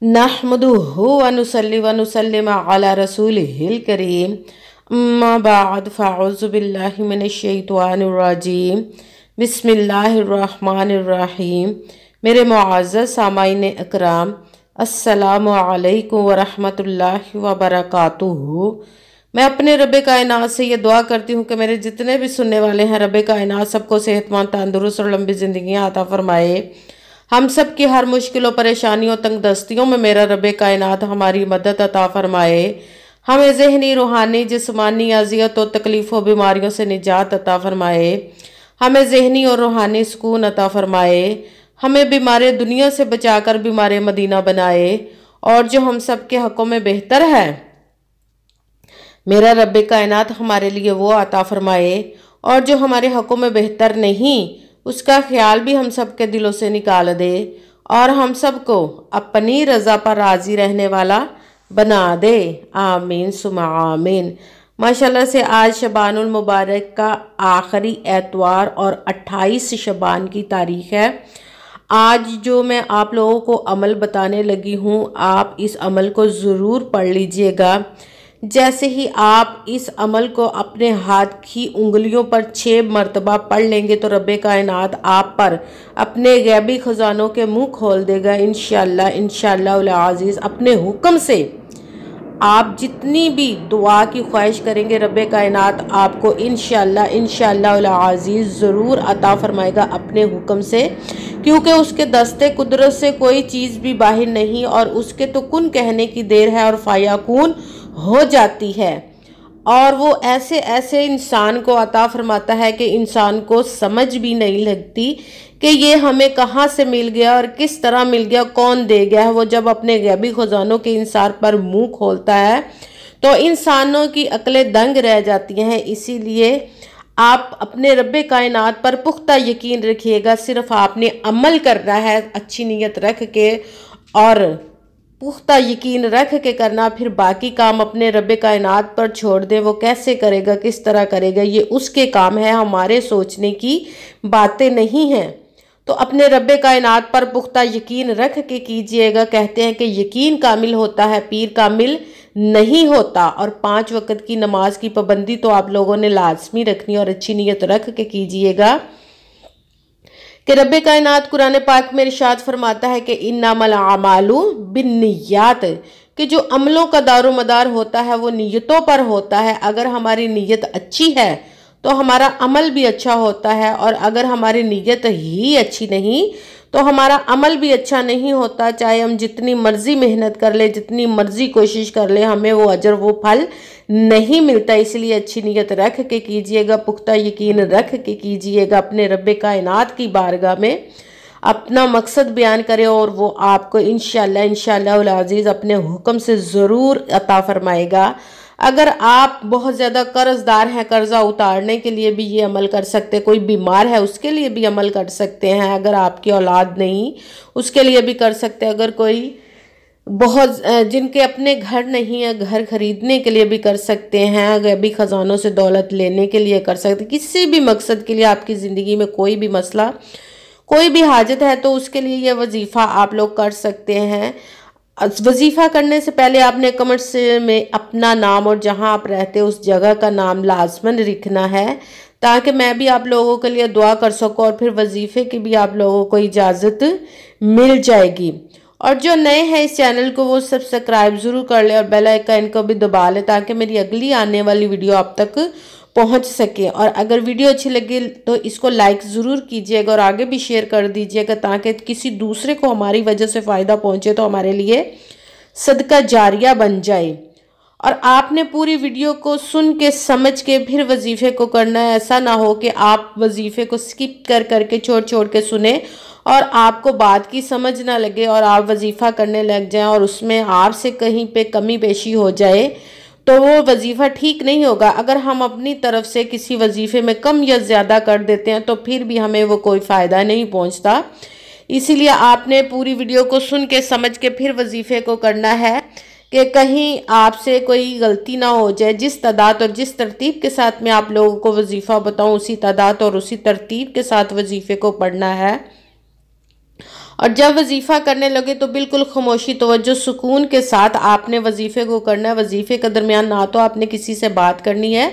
नहमदुहु व नुसल्ली व नुसल्लिम अला रसूलिहिल करीम अम्मा बाद फ़अऊज़ु बिल्लाहि मिनश शैतानिर रजीम बिस्मिल्लाहिर रहमानिर रहीम। मेरे मुअज़्ज़ज़ सामाईन इकराम, अस्सलामु अलैकुम व रहमतुल्लाहि व बरकातुहू। मैं अपने रब्बे कायनात से ये दुआ करती हूँ कि मेरे जितने भी सुनने वाले हैं, रब्बे कायनात सबको सेहतमंद, तंदुरुस्त और लंबी ज़िंदगियाँ अता फरमाए। हम सब की हर मुश्किलों, परेशानियों, तंगदस्तियों में मेरा रब्बे कायनात हमारी मदद अता फरमाए। हमें ज़हनी, रूहानी, जिस्मानी अज़ियत और तकलीफ़ों, बीमारियों से निजात अता फरमाए। हमें ज़हनी और रूहानी सुकून अता फरमाए। हमें बीमार दुनिया से बचाकर बीमार मदीना बनाए। और जो हम सब के हक़ों में बेहतर है, मेरा रब्बे कायनात हमारे लिए वो अता फरमाए। और जो हमारे हक़ों में बेहतर नहीं, उसका ख्याल भी हम सब के दिलों से निकाल दे और हम सब को अपनी रज़ा पर राज़ी रहने वाला बना दे। आमीन सुमा आमीन। माशाल्लाह से आज शबानुल मुबारक का आखिरी एतवार और 28 शबान की तारीख़ है। आज जो मैं आप लोगों को अमल बताने लगी हूँ, आप इस अमल को ज़रूर पढ़ लीजिएगा। जैसे ही आप इस अमल को अपने हाथ की उंगलियों पर 6 मरतबा पढ़ लेंगे तो रब्बे कायनात आप पर अपने गैबी ख़ज़ानों के मुंह खोल देगा इंशाअल्लाह। इंशाअल्लाह अज़ीज़ अपने हुक्म से आप जितनी भी दुआ की ख्वाहिश करेंगे, रब्बे कायनात आपको इंशाअल्लाह अज़ीज़ ज़रूर अता फरमाएगा अपने हुक्म से, क्योंकि उसके दस्ते कुदरत से कोई चीज़ भी बाहर नहीं और उसके तो कुन कहने की देर है और फायाकून हो जाती है। और वो ऐसे ऐसे इंसान को अता फरमाता है कि इंसान को समझ भी नहीं लगती कि ये हमें कहाँ से मिल गया और किस तरह मिल गया, कौन दे गया है। वो जब अपने गैबी ख़ज़ानों के इंसान पर मुंह खोलता है तो इंसानों की अक्लें दंग रह जाती हैं। इसीलिए आप अपने रब्बे कायनात पर पुख्ता यकीन रखिएगा। सिर्फ आपने अमल करना है अच्छी नीयत रख के और पुख्ता यकीन रख के करना, फिर बाकी काम अपने रब्बे कायनात पर छोड़ दे। वो कैसे करेगा, किस तरह करेगा, ये उसके काम है, हमारे सोचने की बातें नहीं हैं। तो अपने रब्बे कायनात पर पुख्ता यकीन रख के कीजिएगा। कहते हैं कि यकीन कामिल होता है, पीर कामिल नहीं होता। और 5 वक़्त की नमाज की पाबंदी तो आप लोगों ने लाजमी रखनी और अच्छी नीयत रख के कीजिएगा कि रब्बे कायनात कुरान पाक में इरशाद फरमाता है कि इन्नमल आमालु बिन्नियात, कि जो अमलों का दारो मदार होता है वो नीयतों पर होता है। अगर हमारी नीयत अच्छी है तो हमारा अमल भी अच्छा होता है, और अगर हमारी नीयत ही अच्छी नहीं तो हमारा अमल भी अच्छा नहीं होता। चाहे हम जितनी मर्जी मेहनत कर ले, जितनी मर्जी कोशिश कर ले, हमें वो अजर, वो फल नहीं मिलता। इसलिए अच्छी नीयत रख के कीजिएगा, पुख्ता यकीन रख के कीजिएगा। अपने रब्बे कायनात की बारगाह में अपना मकसद बयान करें और वो आपको इंशाअल्लाह अज़ीज़ अपने हुक्म से ज़रूर अता फरमाएगा। अगर आप बहुत ज़्यादा कर्जदार हैं, कर्ज़ा उतारने के लिए भी ये अमल कर सकते हैं। कोई बीमार है उसके लिए भी अमल कर सकते हैं। अगर आपकी औलाद नहीं उसके लिए भी कर सकते हैं। अगर कोई बहुत जिनके अपने घर नहीं है, घर खरीदने के लिए भी कर सकते हैं। गैबी ख़ज़ानों से दौलत लेने के लिए कर सकते हैं। किसी भी मकसद के लिए आपकी ज़िंदगी में कोई भी मसला, कोई भी हाजत है तो उसके लिए ये वजीफ़ा आप लोग कर सकते हैं। वजीफ़ा करने से पहले आपने कमेंट्स में अपना नाम और जहां आप रहते हैं उस जगह का नाम लाजमन लिखना है, ताकि मैं भी आप लोगों के लिए दुआ कर सकूं और फिर वजीफ़े की भी आप लोगों को इजाज़त मिल जाएगी। और जो नए हैं इस चैनल को वो सब्सक्राइब ज़रूर कर ले और बेल आइकन को भी दबा ले, ताकि मेरी अगली आने वाली वीडियो आप तक पहुंच सके। और अगर वीडियो अच्छी लगे तो इसको लाइक ज़रूर कीजिएगा और आगे भी शेयर कर दीजिएगा, ताकि किसी दूसरे को हमारी वजह से फ़ायदा पहुंचे तो हमारे लिए सदका जारिया बन जाए। और आपने पूरी वीडियो को सुन के समझ के फिर वजीफ़े को करना है। ऐसा ना हो कि आप वजीफ़े को स्किप कर करके छोड़ के सुने और आपको बात की समझ ना लगे और आप वजीफ़ा करने लग जाएं और उसमें आपसे कहीं पे कमी पेशी हो जाए तो वो वजीफ़ा ठीक नहीं होगा। अगर हम अपनी तरफ से किसी वजीफ़े में कम या ज़्यादा कर देते हैं तो फिर भी हमें वो कोई फ़ायदा नहीं पहुंचता। इसीलिए आपने पूरी वीडियो को सुन के समझ के फिर वजीफ़े को करना है कि कहीं आपसे कोई गलती ना हो जाए। जिस तादाद और जिस तरतीब के साथ मैं आप लोगों को वजीफ़ा बताऊं, उसी तादाद और उसी तरतीब के साथ वजीफ़े को पढ़ना है। اور جب وظیفہ کرنے لگے تو بالکل خاموشی توجہ سکون کے ساتھ آپ نے وظیفے کو کرنا ہے۔ وظیفے کے درمیان نہ تو آپ نے کسی سے بات کرنی ہے،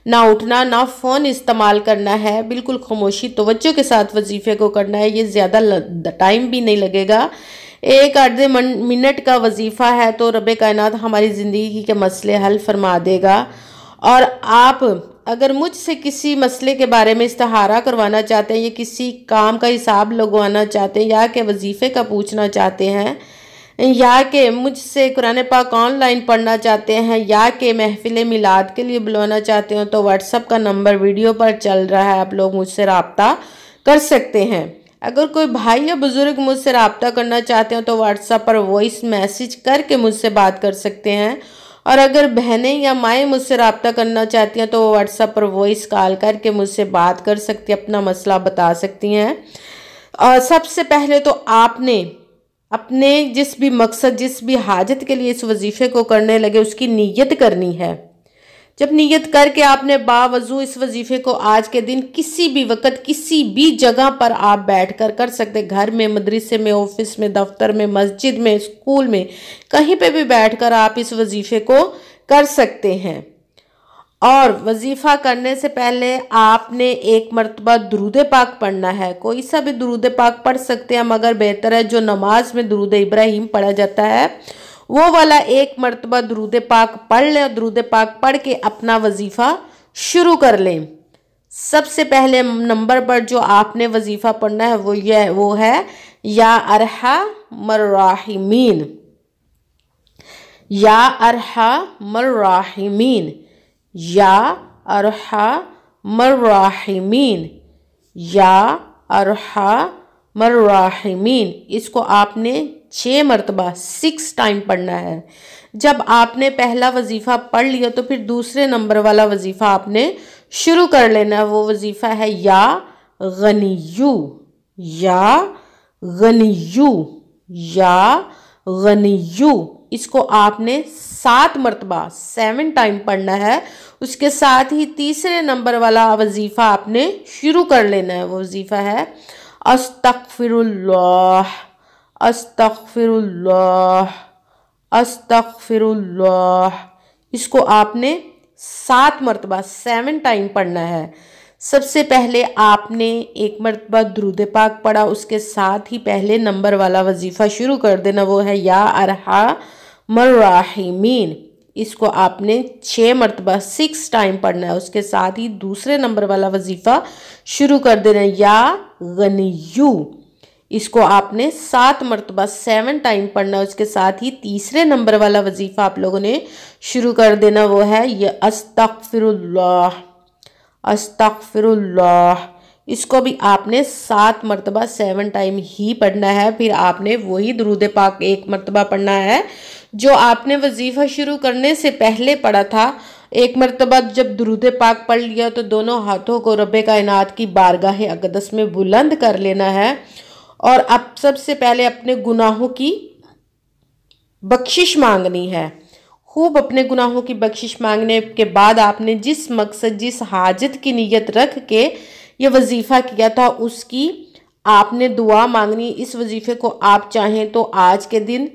نہ اٹھنا، نہ فون استعمال کرنا ہے، بالکل خاموشی توجہ کے ساتھ وظیفے کو کرنا ہے۔ یہ زیادہ ٹائم بھی نہیں لگے گا، 1 آدھے منٹ کا وظیفہ ہے تو رب کائنات ہماری زندگی کے مسئلے حل فرما دے گا۔ اور آپ اگر مجھ سے کسی مسئلے کے بارے میں استخارہ کروانا چاہتے ہیں یا کسی کام کا حساب لگوانا چاہتے ہیں یا کہ وظیفے کا پوچھنا چاہتے ہیں یا کہ مجھ سے قرآن پاک آن لائن پڑھنا چاہتے ہیں یا کہ محفل میلاد کے لیے بلوانا چاہتے ہیں تو واٹس ایپ کا نمبر ویڈیو پر چل رہا ہے، آپ لوگ مجھ سے رابطہ کر سکتے ہیں۔ اگر کوئی بھائی یا بزرگ مجھ سے رابطہ کرنا چاہتے ہیں تو واٹس ایپ پر وائس میسیج کر کے مجھ سے بات کر سکتے ہیں، اور اگر بہنیں یا مائیں مجھ سے رابطہ کرنا چاہتی ہیں تو وہ واٹس ایپ پر وائس کال کر کے مجھ سے بات کر سکتی ہیں، اپنا مسئلہ بتا سکتی ہیں۔ اور سب سے پہلے تو آپ نے اپنے جس بھی مقصد، جس بھی حاجت کے لیے اس وظیفے کو کرنے لگے اس کی نیت کرنی ہے۔ جب نیت کر کے آپ نے باوضو اس وظیفے کو آج کے دن کسی بھی وقت کسی بھی جگہ پر آپ بیٹھ کر کر سکتے، گھر میں، مدرسے میں، آفس میں، دفتر میں، مسجد میں، اسکول میں، کہیں پہ بھی بیٹھ کر آپ اس وظیفے کو کر سکتے ہیں۔ اور وظیفہ کرنے سے پہلے آپ نے 1 مرتبہ درود پاک پڑھنا ہے۔ کوئی سا بھی درود پاک پڑھ سکتے ہیں، مگر بہتر ہے جو نماز میں درود ابراہیم پڑھا جاتا ہے وہ والا 1 مرتبہ درود پاک پڑھ لیں، اور درود پاک پڑھ کے اپنا وظیفہ شروع کر لیں۔ سب سے پہلے نمبر پر جو آپ نے وظیفہ پڑھنا ہے وہ ہے یا ارحم الراحمین، یا ارحم الراحمین، یا ارحم الراحمین، یا ارحم الراحمین۔ اس کو آپ نے 6 مرتبہ 6 ٹائم پڑھنا ہے۔ جب آپ نے پہلا وظیفہ پڑھ لیا تو پھر دوسرے نمبر والا وظیفہ آپ نے شروع کر لینا ہے۔ وہ وظیفہ ہے یا غنیو، یا غنیو، یا غنیو۔ اس کو آپ نے 7 مرتبہ 7 ٹائم پڑھنا ہے۔ اس کے ساتھ ہی تیسرے نمبر والا وظیفہ آپ نے شروع کر لینا ہے۔ وہ وظیفہ ہے استغفر اللہ، استغفر اللہ، استغفر اللہ۔ اس کو آپ نے 7 مرتبہ 7 ٹائم پڑھنا ہے۔ سب سے پہلے آپ نے 1 مرتبہ درود پاک پڑھا، اس کے ساتھ ہی پہلے نمبر والا وظیفہ شروع کر دینا، وہ ہے یا ارحم الراحمین۔ اس کو آپ نے 6 مرتبہ 6 ٹائم پڑھنا ہے، اس کے ساتھ ہی دوسرے نمبر والا وظیفہ شروع کر دینا یا غنیو۔ اس کو آپ نے 7 مرتبہ 7 ٹائم پڑھنا ہے، اس کے ساتھ ہی تیسرے نمبر والا وظیفہ آپ لوگوں نے شروع کر دینا، وہ ہے یہ استغفر اللہ، استغفر اللہ۔ اس کو بھی آپ نے 7 مرتبہ 7 ٹائم ہی پڑھنا ہے۔ پھر آپ نے وہی درود پاک 1 مرتبہ پڑھنا ہے جو آپ نے وظیفہ شروع کرنے سے پہلے پڑھا تھا۔ 1 مرتبہ جب درود پاک پڑھ لیا تو دونوں ہاتھوں کو رب کائنات کی بارگاہ اقدس میں بلند کر لینا ہے، اور اب سب سے پہلے اپنے گناہوں کی بخشش مانگنی ہے۔ خوب اپنے گناہوں کی بخشش مانگنے کے بعد آپ نے جس مقصد، جس حاجت کی نیت رکھ کے یہ وظیفہ کیا تھا اس کی آپ نے دعا مانگنی۔ اس وظیفے کو آپ چاہیں تو آج کے دن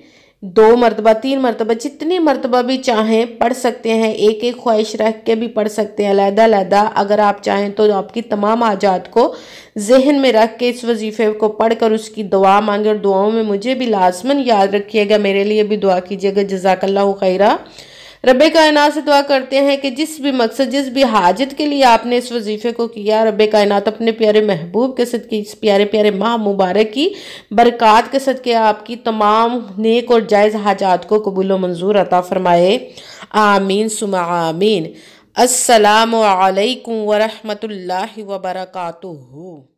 2 مرتبہ 3 مرتبہ جتنی مرتبہ بھی چاہیں پڑھ سکتے ہیں، ایک ایک خواہش رکھ کے بھی پڑھ سکتے ہیں، علیحدہ علیحدہ۔ اگر آپ چاہیں تو آپ کی تمام حاجات کو ذہن میں رکھ کے اس وظیفے کو پڑھ کر اس کی دعا مانگیں، اور دعاؤں میں مجھے بھی لازماً یاد رکھیے گا، میرے لیے بھی دعا کیجیے گا۔ جزاک اللہ خیرہ۔ رب کائنات سے دعا کرتے ہیں کہ جس بھی مقصد، جس بھی حاجت کے لیے آپ نے اس وظیفے کو کیا، رب کائنات اپنے پیارے محبوب کے صدقے، اس پیارے پیارے ماہ مبارک کی برکات کے صدقے آپ کی تمام نیک اور جائز حاجات کو قبول و منظور عطا فرمائے، آمین ثم آمین۔ السلام علیکم ورحمۃ اللہ وبرکاتہ۔